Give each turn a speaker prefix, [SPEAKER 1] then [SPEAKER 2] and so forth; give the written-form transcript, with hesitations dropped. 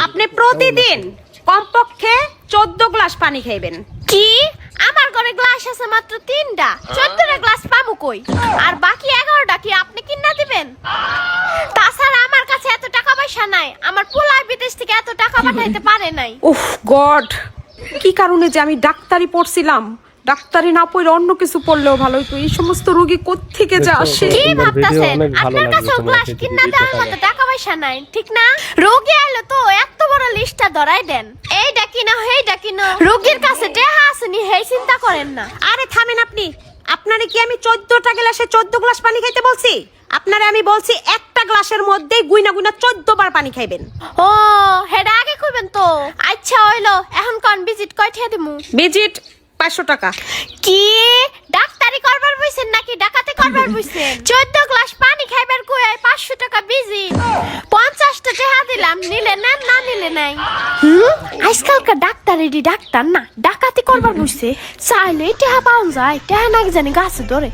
[SPEAKER 1] আপনি প্রতিদিন কমপক্ষে 14 গ্লাস পানি খাইবেন।
[SPEAKER 2] কি আমার ঘরে গ্লাস আছে মাত্র 3টা, 14টা গ্লাস পামু কই? আর বাকি 11টা কি আপনি কিনা দিবেন? তাছাড়া আমার কাছে এত টাকা পয়সা নাই, আমার পোলা বিদেশ থেকে এত টাকা পাঠাইতে পারে নাই।
[SPEAKER 1] উফ গড, কি কারণে যে আমি ডাক্তারি পড়ছিলাম, ডাক্তারি না পড়ে অন্য কিছু পড়লেও ভালো হতো। এই সমস্ত রোগী কোত্থেকে যে আসে।
[SPEAKER 2] কি ভাবতাছেন আপনার কাছে গ্লাস কিনা দেওয়ার মতো টাকা পয়সা নাই, ঠিক না? রোগী আইলো তো এত বড় লিস্টটা ধরাই দেন, এইটা কিনা সেইটা কিনা। রোগীর কাছে টাকা আসেনি হেই চিন্তা করেন না।
[SPEAKER 1] আরে থামেন আপনি। আপনারে কি আমি 14টা গ্লাসে 14 গ্লাস পানি খাইতে বলছি? আপনারে আমি বলছি একটা গ্লাসের মধ্যে গুইনা গুইনা 14 বার পানি খাইবেন।
[SPEAKER 2] ও হেডা আগে কইবেন তো। আচ্ছা হইলো, এখন কোন ভিজিট কয়টা দিমু?
[SPEAKER 1] ভিজিট 500 টাকা।
[SPEAKER 2] কি ডাক্তারি করবার বইছেন নাকি ডাকাতি করবার বইছেন? 14 গ্লাস পানি খাইবার কই 500 টাকা ভিজিট? 50টা টাকা দিলাম, নিলে নেন না নিলে নাই। আজকালকার ডাক্তারেরই ডাক্তার না, ডাকাতি করবার বইছে। চাইলে টাকা পাওয়া যায়, টাকা নাকি জানি গাছে ধরে।